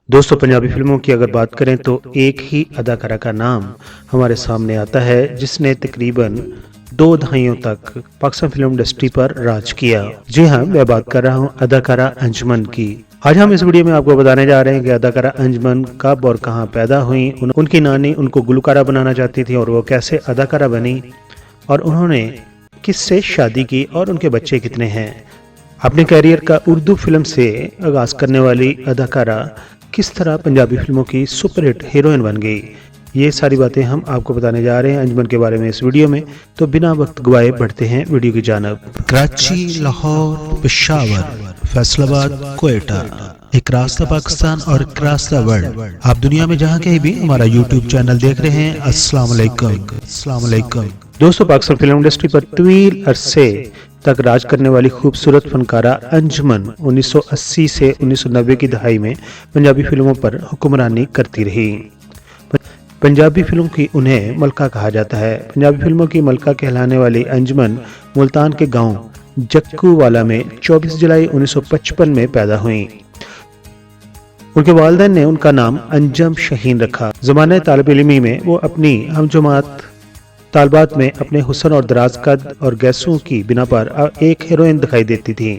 दोस्तों, पंजाबी फिल्मों की अगर बात करें तो एक ही अदाकारा का नाम हमारे सामने आता है जिसने तकरीबन 2 दहाइयों तक पाकिस्तान फिल्म इंडस्ट्री पर राज किया। जी हाँ, मैं बात कर रहा हूँ अदाकारा अंजुमन की। आज हम इस वीडियो में आपको बताने जा रहे हैं कि अदाकारा अंजुमन कब और कहाँ पैदा हुई, उनकी नानी उनको गुलकारा बनाना चाहती थी और वो कैसे अदाकारा बनी, और उन्होंने किससे शादी की और उनके बच्चे कितने हैं। अपने कैरियर का उर्दू फिल्म से आगाज करने वाली अदाकारा किस तरह पंजाबी फिल्मों की सुपरहिट हीरोइन बन गई, ये सारी बातें हम आपको बताने जा रहे हैं अंजुमन के बारे में इस वीडियो में। तो बिना वक्त गवाए बढ़ते हैं वीडियो की जानब। कराची, लाहौर, पेशावर, फैसलाबाद, कोयटा, एक रास्ता पाकिस्तान और एक रास्ता वर्ल्ड। आप दुनिया में जहाँ कहीं भी हमारा यूट्यूब चैनल देख रहे हैं, अस्सलाम वालेकुम। दोस्तों, पाकिस्तान फिल्म इंडस्ट्री पर तवील अरसे तक राज करने वाली खूबसूरत फनकारा अंजुमन 1980 से 1990 की दहाई में पंजाबी फिल्मों पर हुक्मरानी करती रही। पंजाबी फिल्मों की उन्हें मलका कहा जाता है। पंजाबी फिल्मों की मलका कहलाने वाली अंजुमन मुल्तान के गांव जक्कूवाला में 24 जुलाई 1955 में पैदा हुई। उनके वालिदैन ने उनका नाम अंजम शहीन रखा। ज़माने तालिब इल्मी में वो अपनी हमजमात तालबात में अपने हुस्न और दराज कद और गैसों की बिना पर एक हीरोइन दिखाई देती थी।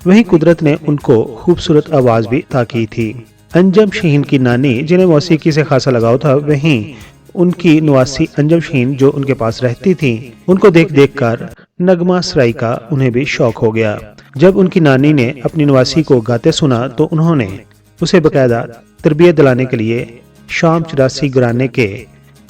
वहीं कुदरत ने उनको खूबसूरत आवाज भी अता की थी। अंजम शहीन की नानी, जिन्हें मौसीकी से खासा लगाव था, वहीं उनकी नवासी अंजम शहीन जो उनके पास रहती थी, उनको देख देख कर नगमा सराई का उन्हें भी शौक हो गया। जब उनकी नानी ने अपनी नवासी को गाते सुना तो उन्होंने उसे बाकायदा तरबियत दिलाने के लिए शाम 84 घराने के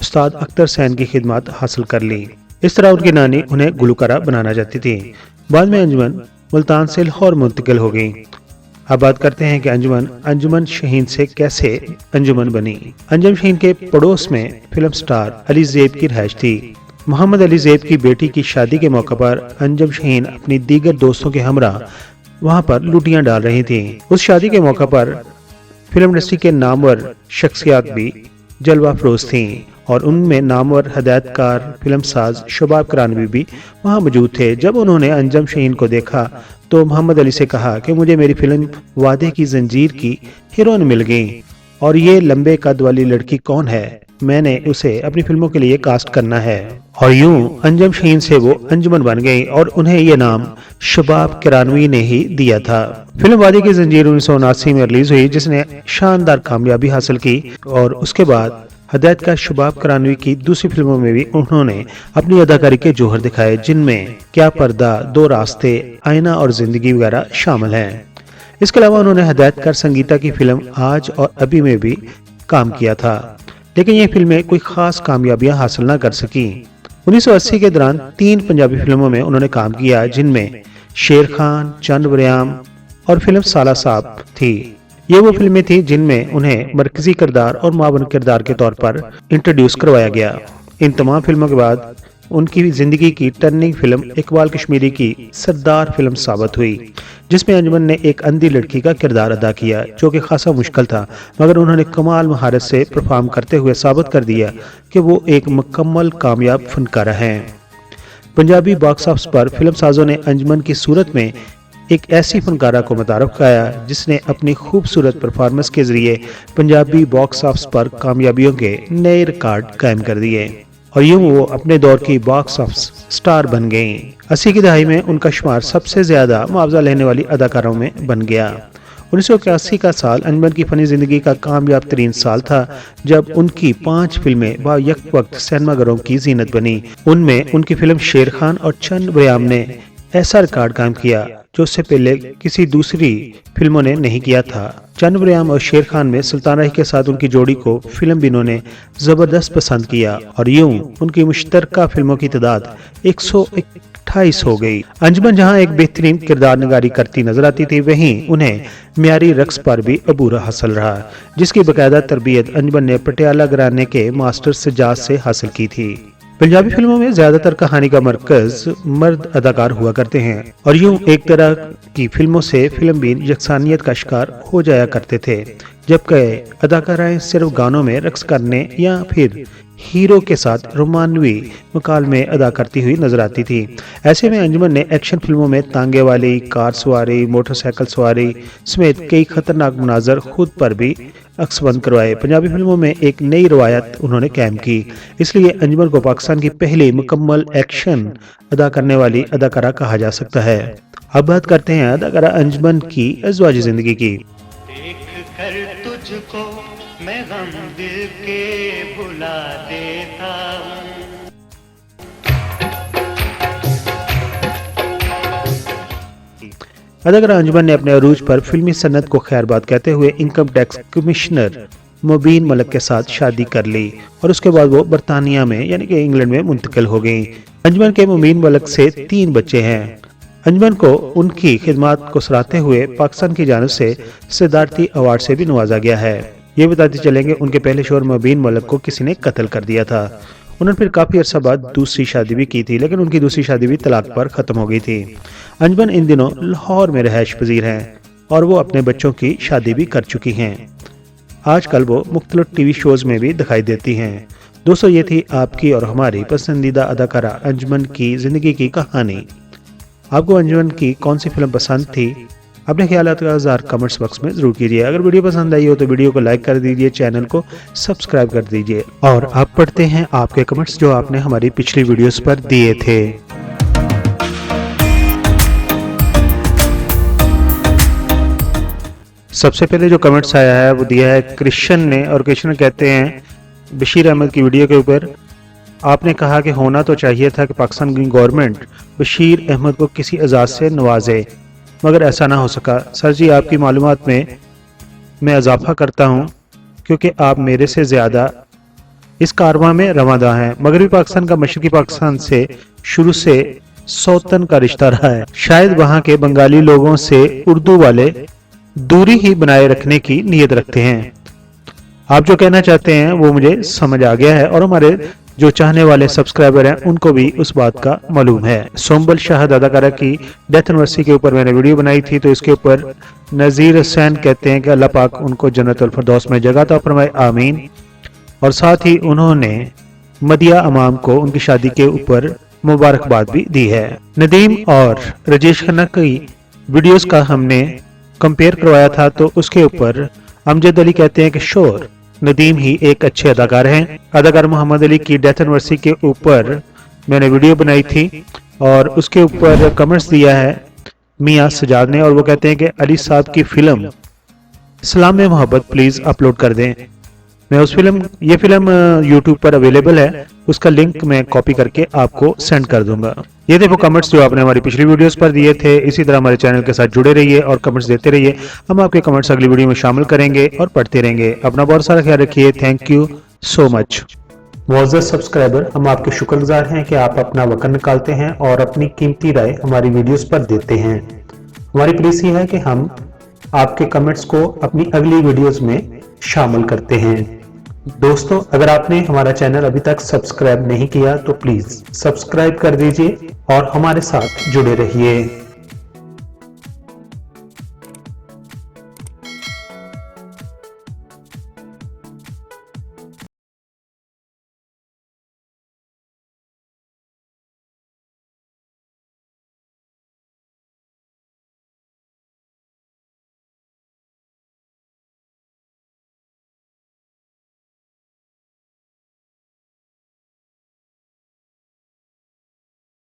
उस्ताद अख्तर सैन की खिदमत हासिल कर ली। इस तरह उनकी नानी उन्हें गुलकारा बनाना चाहती थी। बाद में अंजुमन मुल्तान से लाहौर मुंतकिल हो गई। अब बात करते हैं कि अंजुमन शहीन से कैसे अंजुमन बनी। अंजुमन शहीन के पड़ोस में फिल्म स्टार अली ज़ैब की रहायश थी। मोहम्मद अली ज़ैब की बेटी की शादी के मौके पर अंजुमन शहीन अपनी दीगर दोस्तों के हमरा वहां पर लुटियां डाल रही थी। उस शादी के मौके पर फिल्म इंडस्ट्री के नामवर शख्सियात भी जलवा फरोज थी और उनमें नामवर हदायतकार फिल्म साज शबाब करानवी भी वहां मौजूद थे। जब उन्होंने अंजुमन शहीन को देखा तो मोहम्मद अली से कहा कि मुझे मेरी फिल्म वादे की जंजीर की हीरोइन मिल गई और ये लंबे कद वाली लड़की कौन है, मैंने उसे अपनी फिल्मों के लिए कास्ट करना है। और यूं अंजुमन शहीन से वो अंजुमन बन गई और उन्हें ये नाम शबाब करानवी ने ही दिया था। फिल्म वादे की जंजीर 1979 में रिलीज हुई, जिसने शानदार कामयाबी हासिल की और उसके बाद हदायतकार शबाब करानवी की दूसरी फिल्मों में भी उन्होंने अपनी अदाकारी के जौहर दिखाए, जिनमें क्या पर्दा, दो रास्ते, आईना और जिंदगी वगैरह शामिल हैं। इसके अलावा उन्होंने हदायतकार संगीता की फिल्म आज और अभी में भी काम किया था, लेकिन ये फिल्में कोई खास कामयाबियां हासिल न कर सकी। 1980 के दौरान 3 पंजाबी फिल्मों में उन्होंने काम किया, जिनमें शेर खान, चंद बरियाम और फिल्म साला साहब थी। ये वो फिल्में थी जिनमें उन्हें मरकजी किरदार और मावन किरदार के तौर पर इंट्रोड्यूस करवाया गया। इन तमाम फिल्मों के बाद उनकी जिंदगी की टर्निंग फिल्म इकबाल कश्मीरी की सरदार फिल्म साबित हुई, जिसमें अंजुमन ने एक अंधी लड़की का किरदार अदा किया, जो कि खासा मुश्किल था, मगर उन्होंने कमाल महारत से परफॉर्म करते हुए साबित कर दिया कि वो एक मुकम्मल कामयाब फनकारा हैं। पंजाबी बॉक्स ऑफिस पर फिल्म साजों ने अंजुमन की सूरत में एक ऐसी फनकारा को मुतारफ किया जिसने अपनी खूबसूरत परफॉर्मेंस के जरिए पंजाबी बॉक्स ऑफिस पर कामयाबियों के नए रिकॉर्ड कायम कर दिए और यूं वो अपने दौर की बॉक्स ऑफिस स्टार बन गईं। 80 की दहाई में उनका शुमार सबसे ज्यादा मुआवजा लेने वाली अदाकारों में बन गया। 1981 का साल अंजुमन की फनी जिंदगी का कामयाब तरीन साल था, जब उनकी 5 फिल्में बायक वक्त सिनेमाघरों की जीनत बनी। उनमें उनकी फिल्म शेर खान और चंद बरियाम ने ऐसा रिकॉर्ड कायम किया जो उससे पहले किसी दूसरी फिल्मों ने नहीं किया था। चंद बरियाम और शेर खान में सुल्तान राही के साथ उनकी जोड़ी को फिल्म बिनों ने जबरदस्त पसंद किया और यूं उनकी मुश्तरका फिल्मों की तादाद 128 हो गई। अंजुमन जहां एक बेहतरीन किरदार निगारी करती नजर आती थी, वहीं उन्हें म्यारी रक्स पर भी अबूर हासिल रहा, जिसकी बाकायदा तरबियत अंजुमन ने पटियाला घराने के मास्टर सजाद से हासिल की थी। पंजाबी फिल्मों में ज्यादातर कहानी का मरकज मर्द अदाकार हुआ करते हैं और यूं एक तरह की फिल्मों से फिल्म भी यकसानियत का शिकार हो जाया करते थे, जबकि अदाकाराएं सिर्फ गानों में रक्स करने या फिर हीरो के साथ रोमानवी मुकालमे अदा करती हुई नजर आती थी। ऐसे में अंजुमन ने एक्शन फिल्मों में तांगे वाली, कार सवारी, मोटरसाइकिल सवारी समेत कई खतरनाक मुनाजर खुद पर भी अक्सबंद करवाए। पंजाबी फिल्मों में एक नई रवायत उन्होंने कायम की, इसलिए अंजुमन को पाकिस्तान की पहली मुकम्मल एक्शन अदा करने वाली अदाकारा कहा जा सकता है। अब बात करते हैं अदाकारा अंजुमन की अज़वाजी जिंदगी की। देख कर तुझको मैं गम दिल के भुला देता हूँ। अदाकारा अंजुमन ने अपने अरूज पर फिल्मी सन्नत को खैरबाद कहते हुए इनकम टैक्स कमिश्नर मुबीन मलिक के साथ शादी कर ली और उसके बाद वो बरतानिया में यानी कि इंग्लैंड में मुंतकिल हो गई। अंजुमन के मुबीन मलिक से 3 बच्चे हैं। अंजुमन को उनकी खिदमत को सराहते हुए पाकिस्तान की जानिब से सिद्धार्थी अवार्ड से भी नवाजा गया है। ये बताते चलेंगे उनके पहले शोहर मुबीन मलिक को किसी ने कत्ल कर दिया था। उन्होंने फिर काफी अरसा बाद दूसरी शादी भी की थी, लेकिन उनकी दूसरी शादी भी तलाक पर खत्म हो गई थी। अंजुमन इन दिनों लाहौर में रहायश पजीर हैं और वो अपने बच्चों की शादी भी कर चुकी हैं। आजकल वो मुख्तलिफ टीवी शोज में भी दिखाई देती हैं। दोस्तों, ये थी आपकी और हमारी पसंदीदा अदाकारा अंजुमन की जिंदगी की कहानी। आपको अंजुमन की कौन सी फिल्म पसंद थी? अपने ख्यालात का इज़हार कमेंट्स बॉक्स में जरूर कीजिए। अगर वीडियो पसंद आई हो तो वीडियो को लाइक कर दीजिए, चैनल को सब्सक्राइब कर दीजिए और आप पढ़ते हैं आपके कमेंट्स जो आपने हमारी पिछली वीडियोस पर दिए थे। सबसे पहले जो कमेंट्स आया है वो दिया है क्रिश्चियन ने, और क्रिश्चियन कहते हैं बशीर अहमद की वीडियो के ऊपर आपने कहा कि होना तो चाहिए था कि पाकिस्तान की गवर्नमेंट बशीर अहमद को किसी एजाज से नवाजे, मगर ऐसा ना हो सका। सर जी, आपकी मालूमात में मैं इजाफा करता हूँ क्योंकि आप मेरे से ज़्यादा इस कारवां में रवादा हैं। मगरबी पाकिस्तान का मशरकी पाकिस्तान से शुरू से सौतन का रिश्ता रहा है। शायद वहाँ के बंगाली लोगों से उर्दू वाले दूरी ही बनाए रखने की नीयत रखते हैं। आप जो कहना चाहते हैं वो मुझे समझ आ गया है और हमारे जो चाहने वाले सब्सक्राइबर हैं उनको भी उस बात का मालूम है। सोम्बल शाहद अदाकारा की डेथ एनिवर्सरी के ऊपर मैंने वीडियो बनाई थी, तो इसके ऊपर नज़ीर हुसैन कहते हैं कि अल्लाह पाक उनको जन्नतुल फिरदौस में जगह अता फरमाए, आमीन। और साथ ही उन्होंने मदिया अमाम को उनकी शादी के ऊपर मुबारकबाद भी दी है। नदीम और राजेश खन्ना की वीडियोस का हमने कंपेयर करवाया था, तो उसके ऊपर अमजद अली कहते हैं कि श्योर नदीम ही एक अच्छे अदाकार हैं। अदाकार मोहम्मद अली की डेथ एनिवर्सरी के ऊपर मैंने वीडियो बनाई थी और उसके ऊपर कमेंट्स दिया है मियां सजाद ने, और वो कहते हैं कि अली साहब की फिल्म सलाम में मोहब्बत प्लीज अपलोड कर दें। मैं ये फिल्म यूट्यूब पर अवेलेबल है, उसका लिंक मैं कॉपी करके आपको सेंड कर दूंगा। ये थे वो कमेंट्स जो आपने हमारी पिछली वीडियोस पर दिए थे। इसी तरह हमारे चैनल के साथ जुड़े रहिए और कमेंट्स देते रहिए। हम आपके कमेंट्स अगली वीडियो में शामिल करेंगे और पढ़ते रहेंगे। अपना बहुत सारा ख्याल रखिए। Thank you so much. मुअज़्ज़ज़ सब्सक्राइबर, हम आपके शुक्रगुजार हैं कि आप अपना वक्त निकालते हैं और अपनी कीमती राय हमारी वीडियोस पर देते हैं। हमारी प्लीज ये है कि हम आपके कमेंट्स को अपनी अगली वीडियोस में शामिल करते हैं। दोस्तों, अगर आपने हमारा चैनल अभी तक सब्सक्राइब नहीं किया तो प्लीज सब्सक्राइब कर दीजिए और हमारे साथ जुड़े रहिए।